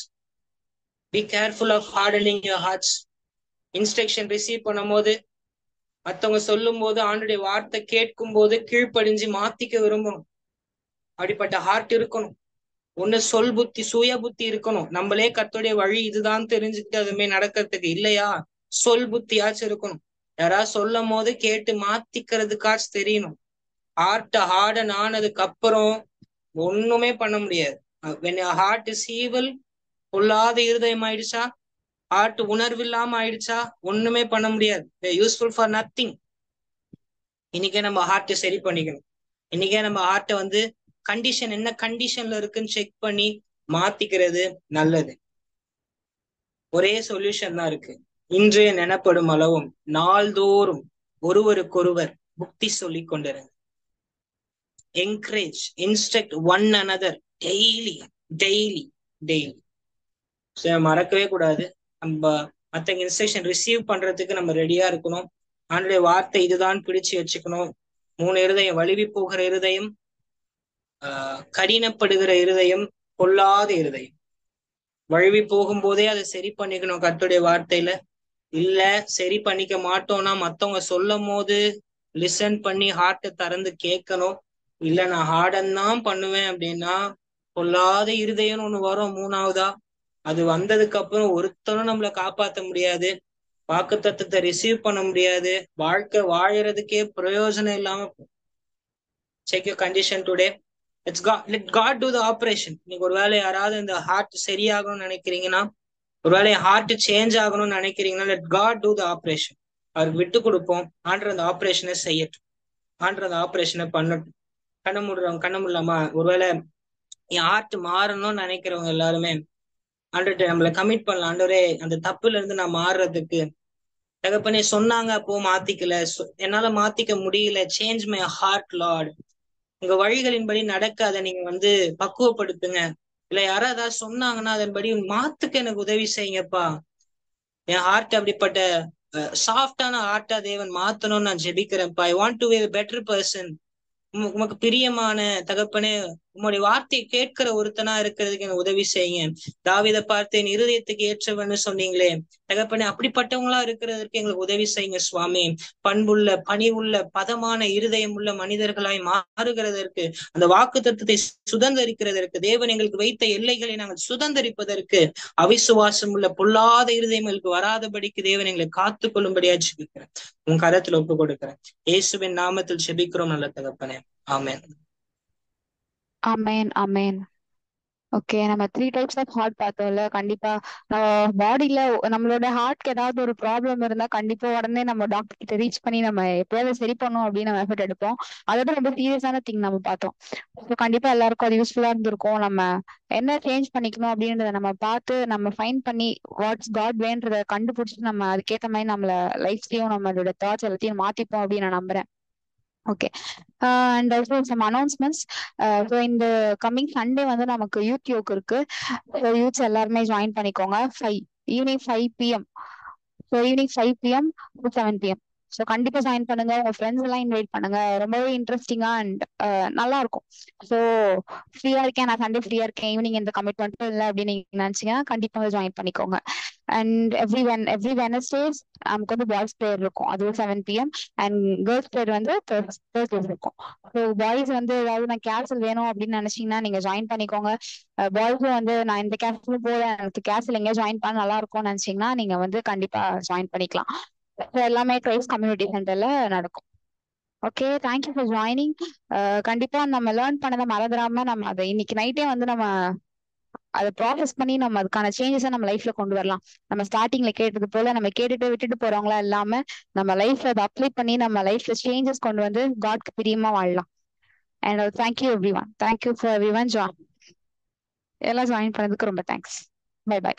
Be careful of hardening your hearts. Instruction receive பண்ணும் போது, மற்றவங்க சொல்லும் போது, ஆண்டுடைய வார்த்தை கேட்கும் போது கீழ்ப்படிஞ்சு மாத்திக்க விரும்பணும். அப்படிப்பட்ட ஹார்ட் இருக்கணும். ஒண்ணு சொல் புத்தி, சுய புத்தி இருக்கணும். நம்மளே கர்த்தருடைய வழி இதுதான் தெரிஞ்சுக்கிட்டு அதுமே நடக்கிறதுக்கு இல்லையா, சொல் புத்தியாச்சும் இருக்கணும். யாராவது சொல்லும் போது கேட்டு மாத்திக்கிறதுக்காச்சும் தெரியணும். ஹார்ட் ஹார்டன் ஆனதுக்கு அப்புறம் ஒண்ணுமே பண்ண முடியாது. when your heart is evil, பொல்லாத இருதயம் ஆயிடுச்சா, ஹார்ட் உணர்வு இல்லாம ஆயிடுச்சா, ஒண்ணுமே பண்ண முடியாது. Useful for nothing. இன்னைக்கே நம்ம ஹார்ட்டை சரி பண்ணிக்கணும். இன்னைக்கே நம்ம ஹார்ட்டை வந்து கண்டிஷன் என்ன கண்டிஷன்ல இருக்குன்னு செக் பண்ணி மாத்திக்கிறது நல்லது. ஒரே சொல்யூஷன் தான் இருக்கு. இன்றைய நினைப்படும் அளவும் நாள்தோறும் ஒருவருக்கொருவர் புத்தி சொல்லி கொண்டிருங்க. Encourage, instruct one another daily. மறக்கவே கூடாது. நம்ம மற்ற இன்ஸ்ட்ரக்ஷன் ரிசீவ் பண்றதுக்கு நம்ம ரெடியா இருக்கணும். ஆண்டுடைய வார்த்தை இதுதான் பிடிச்சு வச்சுக்கணும். 3 இருதயம், வழுவி போகிற இருதயம், கடினப்படுகிற இருதயம், பொல்லாத இருதயம். வழுவி போகும்போதே அதை சரி பண்ணிக்கணும் கர்த்தருடைய வார்த்தையில. இல்ல சரி பண்ணிக்க மாட்டோம்னா மத்தவங்க சொல்லும் போது லிசன் பண்ணி ஹார்ட்டை திறந்து கேட்கணும். இல்ல நான் ஹார்டன் தான் பண்ணுவேன் அப்படின்னா பொல்லாத இருதயம்னு ஒண்ணு வரும் 3ஆவதா. அது வந்ததுக்கு அப்புறம் ஒருத்தரும் நம்மளை காப்பாற்ற முடியாது, வாக்குத்தத்தத்தை ரிசீவ் பண்ண முடியாது, வாழ்க்கை வாழறதுக்கே பிரயோஜனம் இல்லாம. Check your condition today. let God do the operation. நீங்க ஒருவேளை யாராவது இந்த ஹார்ட் சரியாகணும்னு நினைக்கிறீங்கன்னா, ஒருவேளை ஹார்ட் சேஞ்ச் ஆகணும்னு நினைக்கிறீங்கன்னா, let God do the operation. அவருக்கு விட்டு கொடுப்போம். ஆண்டவர் அந்த ஆப்ரேஷனை செய்யட்டும், ஆண்டவர் அந்த ஆப்ரேஷனை பண்ணட்டும். கண்ண முடியலாமா? ஒருவேளை என் ஹார்ட் மாறணும்னு நினைக்கிறவங்க எல்லாருமே ஆண்டவர்கிட்ட நம்மளை கமிட் பண்ணலாம். ஆண்டவரே அந்த தப்புல இருந்து நான் மாறுறதுக்கு தகப்பனே சொன்னாங்க, அப்போ மாத்திக்கல, என்னால மாத்திக்க முடியல. Change my heart Lord. உங்க வழிகளின்படி நடக்க அதை நீங்க வந்து பக்குவப்படுத்துங்க. இல்ல யாராவது ஏதாவது சொன்னாங்கன்னா அதன்படி மாத்துக்க எனக்கு உதவி செய்யுங்கப்பா. என் ஹார்ட் அப்படிப்பட்ட சாஃப்டான ஹார்ட்டா தேவன் மாத்தணும்னு நான் ஜெபிக்கிறேன்ப்பா. I want to be a better person. உமக்கு பிரியமான தகப்பனே, உம்முடைய வார்த்தையை கேட்கிற ஒருத்தனா இருக்கிறதுக்கு எனக்கு உதவி செய்யுங்க. தாவீதை பார்த்து என் இருதயத்துக்கு ஏற்றவன்னு சொன்னீங்களே தகப்பனே, அப்படிப்பட்டவங்களா இருக்கிறதுக்கு எங்களுக்கு உதவி செய்யுங்க சுவாமி. பண்புள்ள, பணிவுள்ள, பதமான இருதயம் உள்ள மனிதர்களாய் மாறுகிறதற்கு, அந்த வாக்கு தத்துவத்தை சுதந்திரிக்கிறதற்கு, தேவன் எங்களுக்கு வைத்த எல்லைகளை நாங்கள் சுதந்திரிப்பதற்கு, அவிசுவாசம் உள்ள பொல்லாத இருதயம் எங்களுக்கு வராதபடிக்கு தேவன் எங்களை காத்துக் கொள்ளும்படியா ஜெபிக்கிறேன். உன் கரத்துல ஒப்பு கொடுக்கிறேன். இயேசுவின் நாமத்தில் ஜெபிக்கிறோம் நல்ல தகப்பனே. ஆமென். அமேன் அமேன். ஓகே, நம்ம 3 டைப்ஸ் ஆஃப் ஹார்ட் பார்த்தோம்ல. கண்டிப்பா பாடியில நம்மளோட ஹார்ட்க்கு ஏதாவது ஒரு ப்ராப்ளம் இருந்தா கண்டிப்பா உடனே நம்ம டாக்டர் கிட்ட ரீச் பண்ணி நம்ம எப்படியாவது சரி பண்ணணும் அப்படின்னு நம்ம எஃபர்ட் எடுப்போம். அதோட ரொம்ப சீரியஸான திங் நம்ம பார்த்தோம். ஸோ கண்டிப்பா எல்லாருக்கும் அது யூஸ்ஃபுல்லா இருந்திருக்கும். நம்ம என்ன சேஞ்ச் பண்ணிக்கணும் அப்படின்றத நம்ம பார்த்து நம்ம ஃபைன் பண்ணி வாட்ஸ் காட் வேன்றதை கண்டுபிடிச்சிட்டு நம்ம அதுக்கேற்ற மாதிரி நம்மள லைஃப்லயும் நம்மளோட தாட்ஸ் எல்லாத்தையும் மாத்திப்போம் அப்படின்னு நான் நம்புறேன். Okay, and also some announcements. So இந்த கம்மிங் சண்டே வந்து நமக்கு யூத் யோக் இருக்கு. ஸோ யூத்ஸ் எல்லாருமே ஜாயின் பண்ணிக்கோங்க. Evening 5 PM. So evening 5 PM to 7 PM. So கண்டிப்பா ஜாயின் பண்ணுங்க. உங்க ஃப்ரெண்ட்ஸ் எல்லாம் இன்வைட் பண்ணுங்க. ரொம்பவே இன்ட்ரெஸ்டிங்கா அண்ட் நல்லா இருக்கும். ஸோ ஃப்ரீயா இருக்கேன், நான் சண்டே ஃப்ரீயா இருக்கேன், ஈவினிங் எந்த கமிட்மெண்ட்டும் இல்லை அப்படின்னு நீங்க நினைச்சீங்கன்னா கண்டிப்பா ஜாயின் பண்ணிக்கோங்க. அண்ட் எவ்ரி வெனஸ்டேஸ் நமக்கு வந்து பாய்ஸ் ப்ரேயர் இருக்கும், அதுவும் 7 PM. அண்ட் கேர்ள்ஸ் ப்ரேயர் வந்து தேர்ஸ்டேஸ் இருக்கும். ஸோ பாய்ஸ் வந்து ஏதாவது நான் கேன்சல் வேணும் அப்படின்னு நினைச்சீங்கன்னா நீங்க ஜாயின் பண்ணிக்கோங்க. பாய்ஸும் வந்து நான் இந்த கேன்சல் போறேன், எனக்கு கேன்சல் எங்கேயா ஜாயின் பண்ண நல்லா இருக்கும்னு நினைச்சீங்கன்னா நீங்க வந்து கண்டிப்பா ஜாயின் பண்ணிக்கலாம். ஸோ எல்லாமே கிரைஸ்ட் கம்யூனிட்டி சென்டர்ல நடக்கும். Okay, thank you for joining. கண்டிப்பா நம்ம லேர்ன் பண்ணதை மறந்துடாம நம்ம அதை இன்னைக்கு நைட்டே வந்து நம்ம அதை ப்ராசஸ் பண்ணி நம்ம அதுக்கான சேஞ்சஸை நம்ம லைஃப்ல கொண்டு வரலாம். நம்ம ஸ்டார்டிங்ல கேட்டது போல நம்ம கேட்டுட்டு விட்டுட்டு போறவங்களா இல்லாம நம்ம லைஃப்ல அதை அப்ளை பண்ணி நம்ம லைஃப்ல சேஞ்சஸ் கொண்டு வந்து காட்க்கு பிரியமா வாழலாம். And thank you every one. Thank you for every one. எல்லாம் ஜாயின் பண்ணதுக்கு ரொம்ப தேங்க்ஸ். By by.